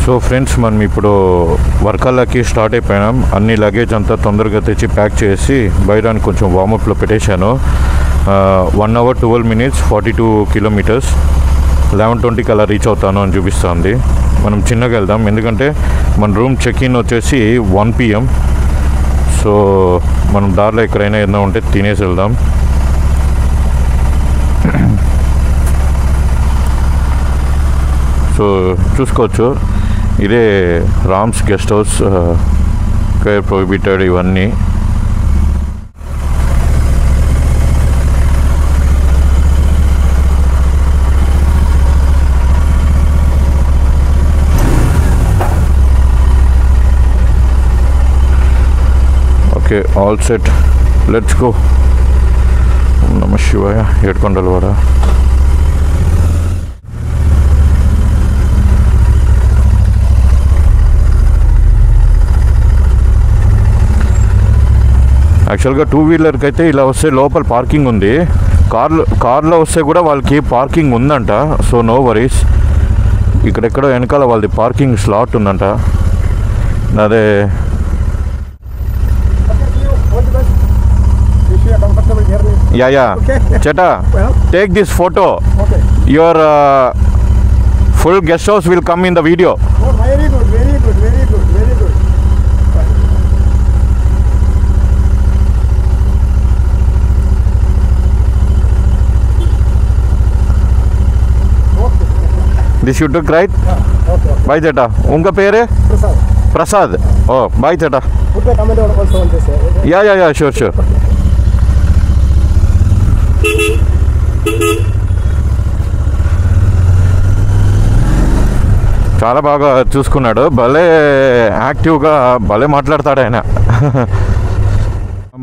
So friends, మనం ఇప్పుడు వర్కాలకి start అయిపోయినాం. అన్ని లగేజ్ అంతా తొందరగా తెచ్చి ప్యాక్ చేసి బయరానికి కొంచెం వార్మప్లో పెట్టేశాను. 1 hour 12 minutes 42 kilometers 11:20కి అలా రీచ్ అవుతాను అని చూపిస్తుంది. మనం చిన్నగా వెళ్దాం, ఎందుకంటే మన రూమ్ చెక్ ఇన్ వచ్చేసి 1 PM. సో మనం దారిలో ఎక్కడైనా ఏదైనా ఉంటే తినేసి వెళ్దాం. సో చూసుకోవచ్చు, ఇదే Ram's guest house, care prohibited ఇవన్నీ. Okay, all set, let's go. నమ శివాయ. ఏడుకొండలవాడ. యాక్చువల్గా 2-wheelerకి అయితే ఇలా వస్తే లోపల పార్కింగ్ ఉంది. కార్లో వస్తే కూడా వాళ్ళకి పార్కింగ్ ఉందంట. So no worries. ఇక్కడెక్కడో వెనకాల వాళ్ళది పార్కింగ్ స్లాట్ ఉందంట. అదే యా చేటా, take this photo. Your full guest house will come in the video. This you took, right? Okay. Bye, Cheta. Unga pere? Prasad. Oh, bye, Cheta. Put the comment also on this. Yeah, sure. చాలా బాగా చూసుకున్నాడు. భలే యాక్టివ్గా భలే మాట్లాడతాడు ఆయన.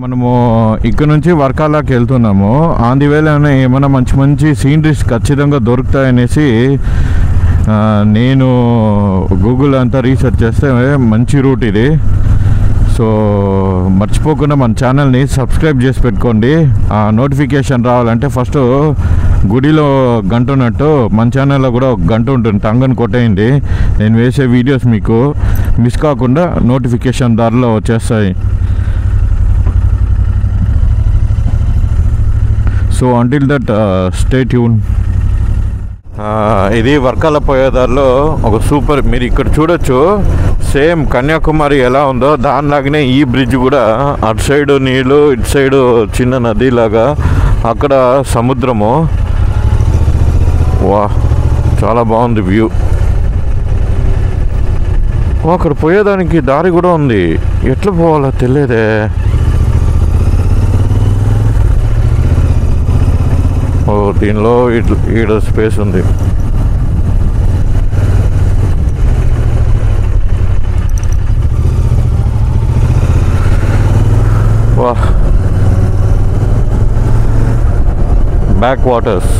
మనము ఇక్కడ నుంచి వర్కాలాకి వెళ్తున్నాము. ఆన్ ది వేలోనే ఏమైనా మంచి సీనరీస్ ఖచ్చితంగా దొరుకుతాయనేసి నేను గూగుల్ అంతా రీసెర్చ్ చేస్తే మంచి రూట్ ఇది. సో మర్చిపోకుండా మన ఛానల్ని సబ్స్క్రైబ్ చేసి పెట్టుకోండి. ఆ నోటిఫికేషన్ రావాలంటే ఫస్ట్ గుడిలో గంట ఉన్నట్టు మన ఛానల్లో కూడా ఒక గంట ఉంటుంది, టంగని కొట్టేయండి. నేను వేసే వీడియోస్ మీకు మిస్ కాకుండా నోటిఫికేషన్ దారిలో వచ్చేస్తాయి. So until that stay tune. ఇది వర్కాల పోయేదారిలో ఒక సూపర్, మీరు ఇక్కడ చూడొచ్చు, సేమ్ కన్యాకుమారి ఎలా ఉందో దానిలాగానే ఈ బ్రిడ్జ్ కూడా. అటు సైడ్ నీళ్ళు, ఇటు సైడ్ చిన్న నదిలాగా, అక్కడ సముద్రము. వా, చాలా బాగుంది వ్యూ. అక్కడ పోయేదానికి దారి కూడా ఉంది, ఎట్లా పోవాలో తెలియదే. ఓ, దీనిలో ఈడ స్పేస్ ఉంది. వా, బ్యాక్ వాటర్స్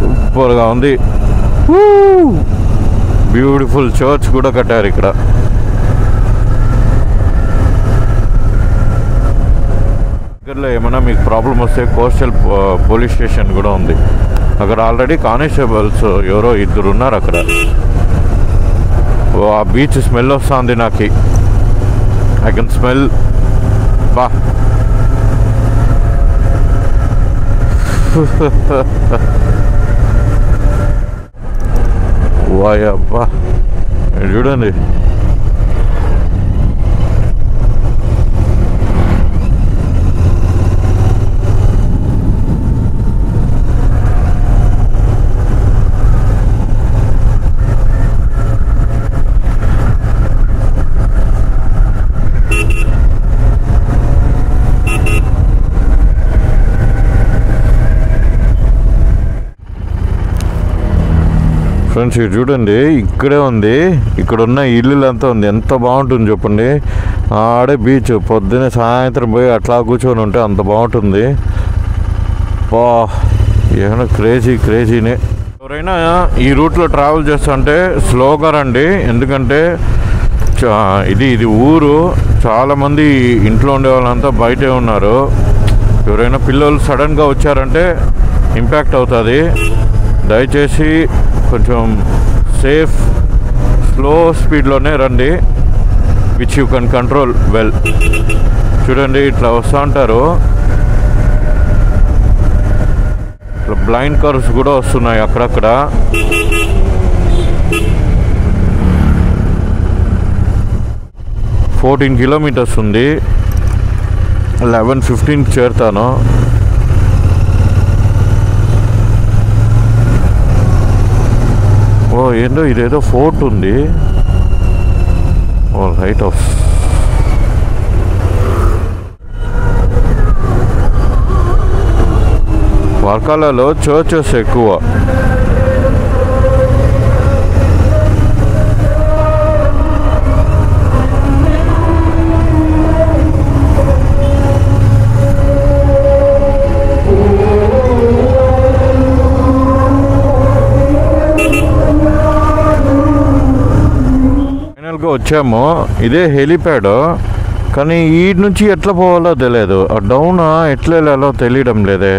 సూపర్గా ఉంది. బ్యూటిఫుల్ చర్చ్ కూడా కట్టారు ఇక్కడ. దగ్గరలో ఏమైనా మీకు ప్రాబ్లం వస్తే కోస్టల్ పోలీస్ స్టేషన్ కూడా ఉంది. అక్కడ ఆల్రెడీ కానిస్టేబుల్స్ ఎవరో 2 ఉన్నారు అక్కడ. ఆ బీచ్ స్మెల్ వస్తుంది నాకు. I can smell. బా, వాయబ్బా, చూడండి. ఫ్రెండ్స్, ఇది చూడండి, ఇక్కడే ఉంది. ఇక్కడ ఉన్న ఇల్లులంతా ఉంది. ఎంత బాగుంటుంది చెప్పండి. ఆడే బీచ్, పొద్దున్నే సాయంత్రం పోయి అట్లా కూర్చొని ఉంటే అంత బాగుంటుంది. బా, ఏమైనా క్రేజీనే. ఎవరైనా ఈ రూట్లో ట్రావెల్ చేస్తుంటే స్లోగా రండి, ఎందుకంటే ఇది ఊరు. చాలామంది ఇంట్లో ఉండే వాళ్ళంతా బయటే ఉన్నారు. ఎవరైనా పిల్లలు సడన్గా వచ్చారంటే ఇంపాక్ట్ అవుతుంది. దయచేసి కొంచెం సేఫ్ స్లో స్పీడ్లోనే రండి, which you can control well. చూడండి ఇట్లా వస్తూ ఉంటారు, ఇట్లా బ్లైండ్ కార్స్ కూడా వస్తున్నాయి అక్కడక్కడ. $14 kilometers ఉంది, 11:15 చేరుతాను. ఓ ఏందో ఇదేదో ఫోర్ట్ ఉంది. ఓ రైట్ ఆఫ్. వర్కాలలో చర్చెస్ ఎక్కువ. ఫైనల్గా వచ్చాము, ఇదే హెలిప్యాడ్. కానీ ఈ నుంచి ఎట్లా పోవాలో తెలియదు, డౌన్ ఎట్లా వెళ్ళాలో తెలియడం లేదే.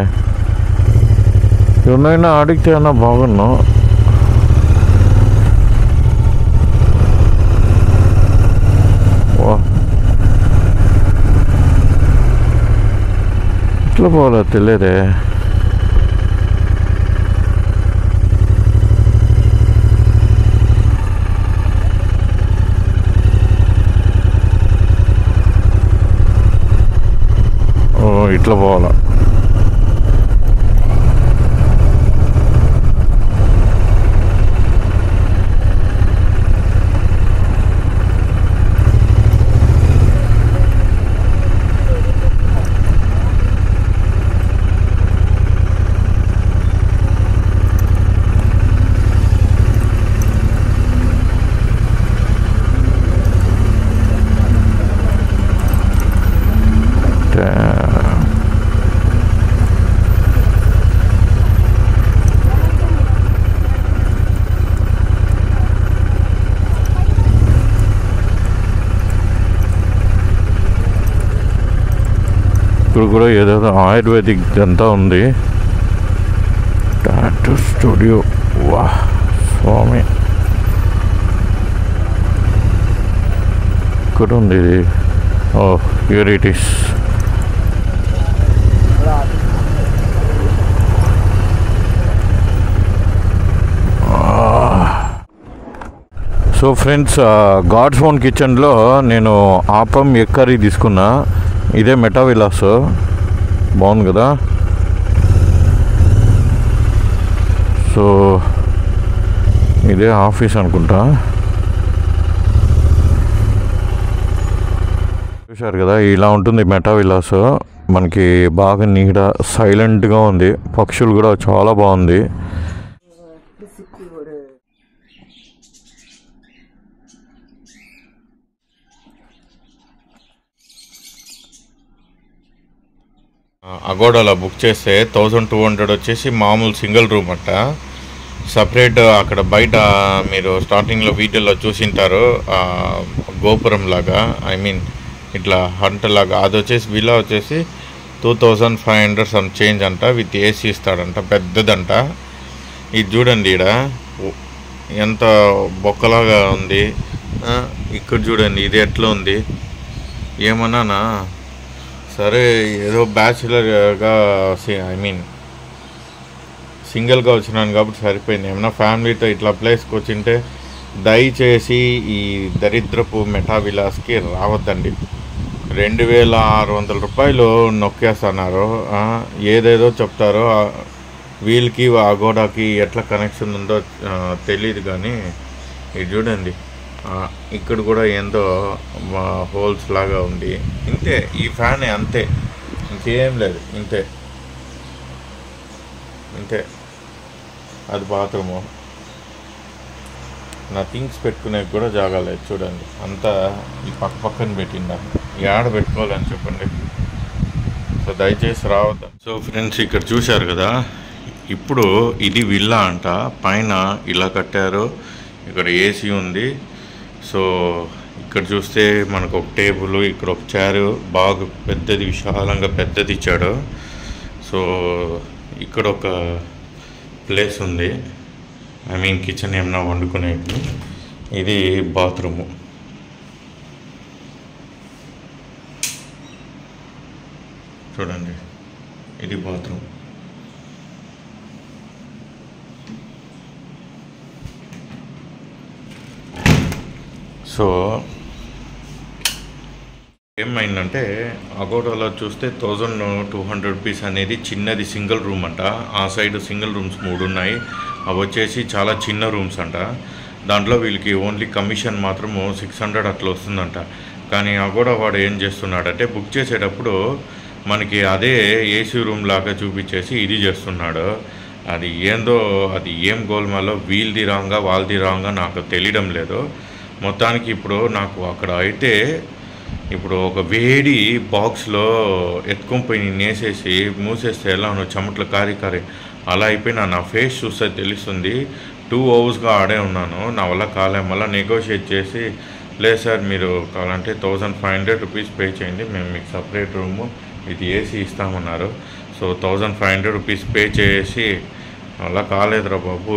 ఎవరైనా అడిగితే అన్నా బాగున్నాం. ఎట్లా పోవాలో తెలియదే. ఇట్లా పోవాలా. ఇక్కడ కూడా ఏదైనా ఆయుర్వేదిక్ అంతా ఉంది. Tattoo studio. వా స్వామి, ఇక్కడ ఉంది ఇది. Oh here it is. So friends, God's own కిచెన్లో నేను ఆపం ఎగ్ కర్రీ తీసుకున్నా. ఇదే మెటా విలాస్, బాగుంది కదా. సో ఇదే ఆఫీస్ అనుకుంటా. చూశారు కదా, ఇలా ఉంటుంది మెటా విలాస్. మనకి బాగా నీడ, సైలెంట్గా ఉంది, పక్షులు కూడా చాలా బాగుంది. అగోడాలో బుక్ చేస్తే 1200 వచ్చేసి మామూలు సింగిల్ రూమ్ అట్ట. సపరేట్ అక్కడ బయట మీరు స్టార్టింగ్లో వీడియోలో చూసింటారు, గోపురం లాగా, ఐ మీన్ ఇట్లా హంట లాగా. అది వచ్చేసి విలా వచ్చేసి 2500 సమ్ చేంజ్ అంట, విత్ ఏసీ ఇస్తాడంట, పెద్దదంట. ఇది చూడండి ఈడ ఎంత బొక్కలాగా ఉంది. ఇక్కడ చూడండి ఇది ఎట్లా ఉంది. ఏమన్నానా సరే, ఏదో బ్యాచులర్గా ఐ మీన్ సింగిల్గా వచ్చినాను కాబట్టి సరిపోయింది. ఏమన్నా ఫ్యామిలీతో ఇట్లా ప్లేస్కి వచ్చింటే దయచేసి ఈ దరిద్రపు మెటా విలాస్కి రావద్దండి. 2600 రూపాయలు నొక్కేస్తున్నారు. ఏదేదో చెప్తారో, వీళ్ళకి అగోడాకి ఎట్లా కనెక్షన్ ఉందో తెలియదు. కానీ ఇది చూడండి, ఇక్కడ కూడా ఏందో హోల్స్ లాగా ఉంది. ఇంతే, ఈ ఫ్యాన్ అంతే, ఇంకేం లేదు. ఇంతే ఇంతే. అది బాత్రూము. నా థింగ్స్ పెట్టుకునే కూడా జాగా లేదు. చూడండి అంతా ఈ పక్కన పెట్టిందా, ఏడ పెట్టుకోవాలని చెప్పండి. సో దయచేసి రావద్దు. సో ఫ్రెండ్స్, ఇక్కడ చూశారు కదా, ఇప్పుడు ఇది విల్లా అంట. పైన ఇలా కట్టారు, ఇక్కడ ఏసీ ఉంది. సో ఇక్కడ చూస్తే మనకు ఒక టేబుల్, ఇక్కడ ఒక చైర్, బాగా పెద్దది, విశాలంగా పెద్దది ఇచ్చాడు. సో ఇక్కడ ఒక ప్లేస్ ఉంది. ఐ మీన్ కిచెన్ ఏమన్నా వండుకునేది. ఇది బాత్రూము. చూడండి, ఇది బాత్రూమ్. సో ఏమైందంటే అగోడాలో చూస్తే 1200 రూపీస్ అనేది చిన్నది సింగిల్ రూమ్ అంట. ఆ సైడ్ సింగిల్ రూమ్స్ 3 ఉన్నాయి. అవి వచ్చేసి చాలా చిన్న రూమ్స్ అంట. దాంట్లో వీళ్ళకి ఓన్లీ కమిషన్ మాత్రము 600 అట్లా వస్తుందంట. కానీ అగోడా వాడు ఏం చేస్తున్నాడంటే బుక్ చేసేటప్పుడు మనకి అదే ఏసీ రూమ్ లాగా చూపించేసి ఇది చేస్తున్నాడు. అది ఏందో, అది ఏం గోల్మాలో వీళ్ళది రాంగా వాళ్ళది రాంగా నాకు తెలియడం లేదు. మొత్తానికి ఇప్పుడు నాకు అక్కడ అయితే ఇప్పుడు ఒక వేడి బాక్స్లో ఎత్తుకొని పోయి నేసేసి మూసేస్తే ఎలా ఉన్నావు, చెమటలు కారి అలా అయిపోయి నా ఫేస్ చూస్తే తెలుస్తుంది. 2 అవర్స్గా ఆడే ఉన్నాను, నా వల్ల కాలే. మళ్ళీ నెగోషియేట్ చేసి, లేదు సార్ మీరు కావాలంటే 1500 రూపీస్ పే చేయండి, మేము మీకు సపరేట్ రూము ఇది ఏసీ ఇస్తామన్నారు. సో 1500 రూపీస్ పే చేసి అలా కాలేదురా బాబు.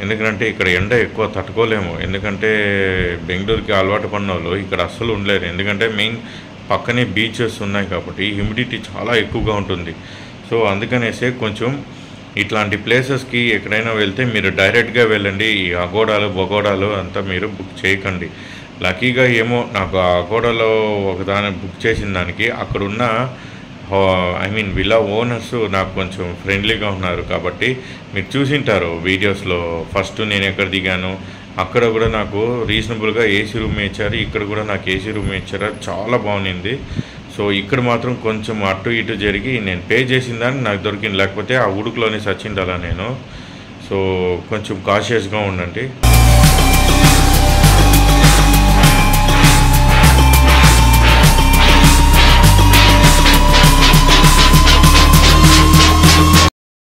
ఎందుకంటే ఇక్కడ ఎండ ఎక్కువ తట్టుకోలేము. ఎందుకంటే బెంగళూరుకి అలవాటు పడిన వాళ్ళు ఇక్కడ అస్సలు ఉండలేరు. ఎందుకంటే మెయిన్ పక్కనే బీచెస్ ఉన్నాయి కాబట్టి హ్యూమిడిటీ చాలా ఎక్కువగా ఉంటుంది. సో అందుకనేసే కొంచెం ఇట్లాంటి ప్లేసెస్కి ఎక్కడైనా వెళ్తే మీరు డైరెక్ట్గా వెళ్ళండి. ఈ అగోడాలు బొగోడాలు అంతా మీరు బుక్ చేయకండి. లక్కీగా ఏమో నాకు ఆ అగోడాలో ఒకదాన్ని బుక్ చేసిన దానికి అక్కడున్న ఐ మీన్ విలా ఓనర్స్ నాకు కొంచెం ఫ్రెండ్లీగా ఉన్నారు. కాబట్టి మీరు చూసింటారు వీడియోస్లో ఫస్ట్ నేను ఎక్కడ దిగాను అక్కడ కూడా నాకు రీజనబుల్గా ఏసీ రూమ్ ఇచ్చారు. ఇక్కడ కూడా నాకు ఏసీ రూమ్ ఇచ్చారు, చాలా బాగుంది. సో ఇక్కడ మాత్రం కొంచెం అటు ఇటు జరిగి నేను పే చేసిన దాన్ని నాకు దొరికింది, లేకపోతే ఆ ఉడుకులోనే చచ్చిండాలా నేను. సో కొంచెం కాషియస్గా ఉండండి.